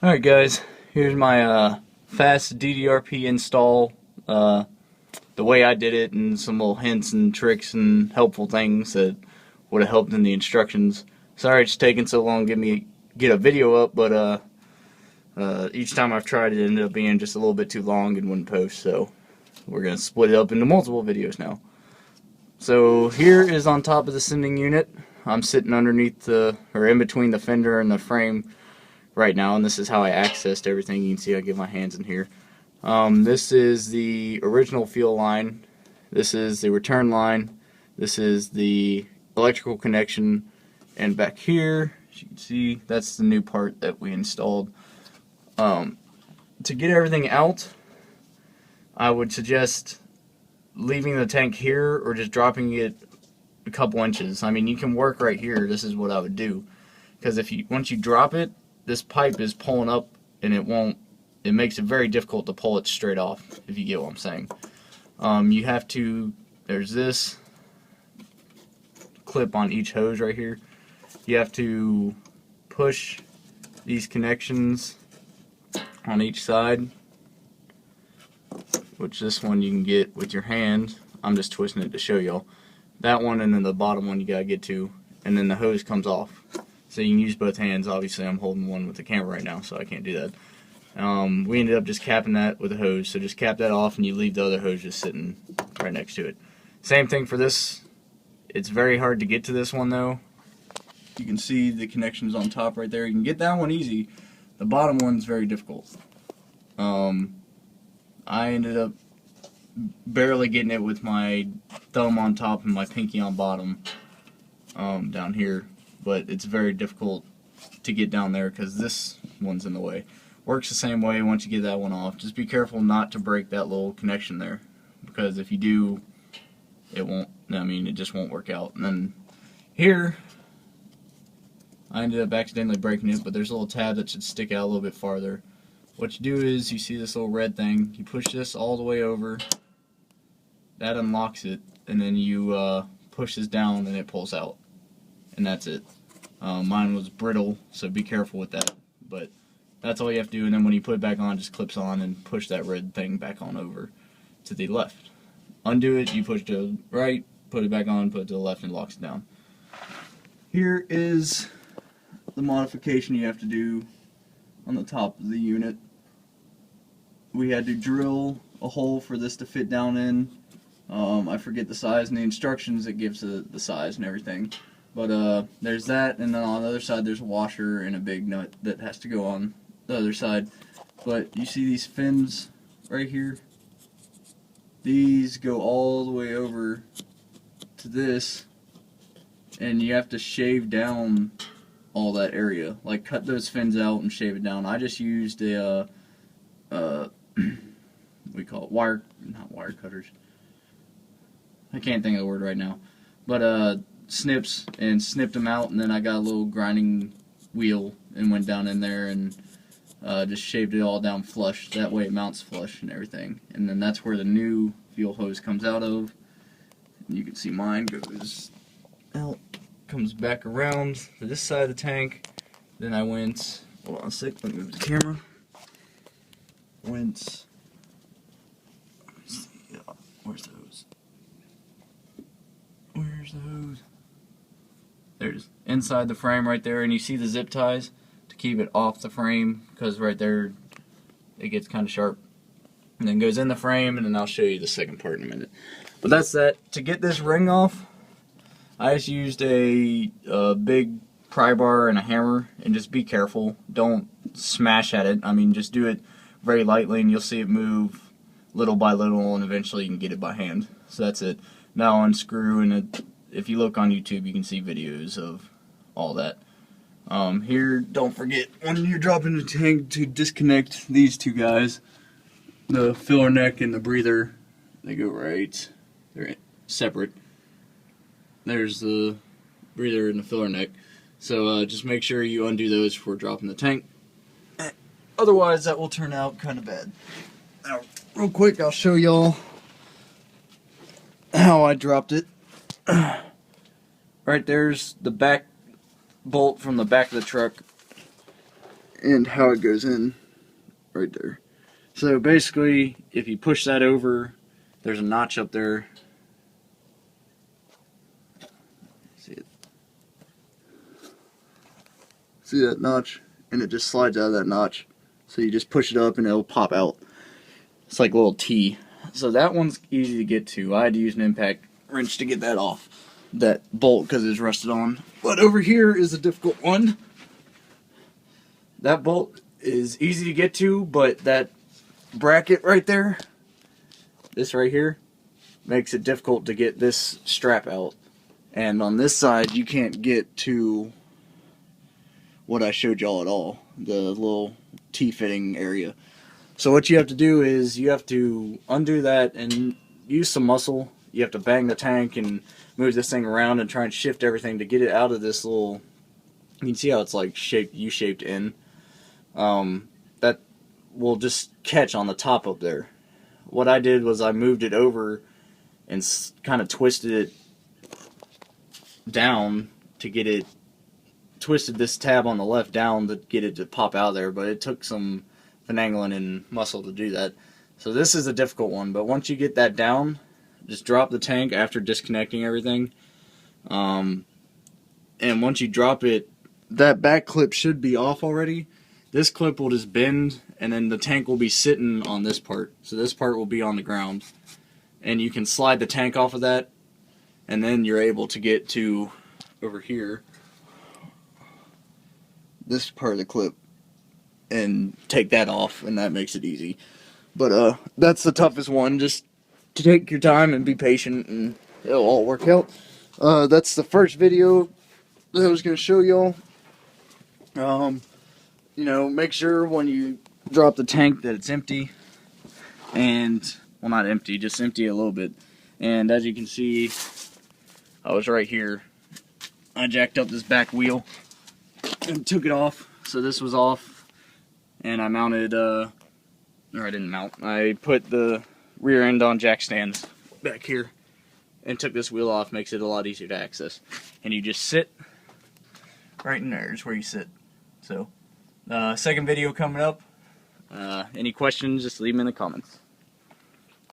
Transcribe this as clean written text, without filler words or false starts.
Alright guys, here's my FASS DDRP install, the way I did it, and some little hints and tricks and helpful things that would have helped in the instructions. Sorry it's taking so long to get a video up, but each time I've tried it ended up being just a little bit too long and wouldn't post, so we're going to split it up into multiple videos now. So here is on top of the sending unit. I'm sitting underneath or in between the fender and the frame right now, and this is how I accessed everything. You can see I get my hands in here. This is the original fuel line. This is the return line. This is the electrical connection, and back here, as you can see, that's the new part that we installed. To get everything out, I would suggest leaving the tank here or just dropping it a couple inches. I mean, you can work right here. This is what I would do, because once you drop it, this pipe is pulling up, and it makes it very difficult to pull it straight off, if you get what I'm saying. You have to, there's this clip on each hose right here. You have to push these connections on each side, which this one you can get with your hand. I'm just twisting it to show y'all. That one, and then the bottom one you gotta get to, and then the hose comes off. So you can use both hands. Obviously I'm holding one with the camera right now, so I can't do that. We ended up just capping that with a hose, so just cap that off and you leave the other hose just sitting right next to it. Same thing for this. It's very hard to get to this one though. You can see the connections on top right there. You can get that one easy. The bottom one's very difficult. I ended up barely getting it with my thumb on top and my pinky on bottom down here. But it's very difficult to get down there because this one's in the way. Works the same way once you get that one off. Just be careful not to break that little connection there, because if you do, it just won't work out. And then here, I ended up accidentally breaking it, but there's a little tab that should stick out a little bit farther. What you do is, you see this little red thing, you push this all the way over, that unlocks it, and then you push this down and it pulls out. And that's it. Mine was brittle, so be careful with that. But that's all you have to do, and then when you put it back on, it just clips on and push that red thing back on over to the left. Undo it, you push to the right, put it back on, put it to the left, and it locks it down. Here is the modification you have to do on the top of the unit. We had to drill a hole for this to fit down in. I forget the size, and the instructions, it gives the size and everything. But there's that, and then on the other side there's a washer and a big nut that has to go on the other side. But you see these fins right here? These go all the way over to this, and you have to shave down all that area. Like, cut those fins out and shave it down. I just used a, we call it not wire cutters. I can't think of the word right now. But snips, and snipped them out, and then I got a little grinding wheel and went down in there and just shaved it all down flush. That way it mounts flush and everything. And then that's where the new fuel hose comes out of. And you can see mine goes out, comes back around to this side of the tank. Then I went, hold on a sec, let me move the camera. Where's the hose? Where's the hose? There's inside the frame right there, and you see the zip ties to keep it off the frame, because right there it gets kind of sharp. And then goes in the frame, and then I'll show you the second part in a minute. But that's that. To get this ring off, I just used a big pry bar and a hammer, and just be careful. Don't smash at it. I mean, just do it very lightly, and you'll see it move little by little, and eventually you can get it by hand. So that's it. Now unscrew, and if you look on YouTube, you can see videos of all that. Here, don't forget, when you're dropping the tank, to disconnect these two guys. The filler neck and the breather, they go right. They're separate. There's the breather and the filler neck. So just make sure you undo those before dropping the tank. Otherwise, that will turn out kind of bad. Now, real quick, I'll show y'all how I dropped it. Right there's the back bolt from the back of the truck, and how it goes in right there. So basically, if you push that over, there's a notch up there. See it? See that notch? And it just slides out of that notch. So you just push it up and it'll pop out. It's like a little T. So that one's easy to get to. I had to use an impact wrench to get that off, that bolt, because it's rusted on. But over here is a difficult one. That bolt is easy to get to, but that bracket right there, this right here, makes it difficult to get this strap out. And on this side, you can't get to what I showed y'all at all, the little T-fitting area. So what you have to do is you have to undo that and use some muscle. You have to bang the tank and move this thing around and try and shift everything to get it out of this little, you can see how it's like shaped, U-shaped in. That will just catch on the top up there. What I did was I moved it over and kind of twisted it down to get it, twisted this tab on the left down to get it to pop out of there, but it took some finagling and muscle to do that. So this is a difficult one, but once you get that down, just drop the tank after disconnecting everything. And once you drop it, that back clip should be off already. This clip will just bend, and then the tank will be sitting on this part. So this part will be on the ground. And you can slide the tank off of that, and then you're able to get to over here, this part of the clip, and take that off, and that makes it easy. But that's the toughest one. Just to take your time and be patient, and it'll all work out. That's the first video that I was going to show y'all. You know, make sure when you drop the tank that it's empty, and, well, not empty, just empty a little bit. And as you can see, I was right here. I jacked up this back wheel and took it off. So this was off, and I mounted, or I didn't mount, I put the rear end on jack stands back here and took this wheel off. Makes it a lot easier to access. And you just sit right in there is where you sit. So second video coming up. Any questions, just leave them in the comments.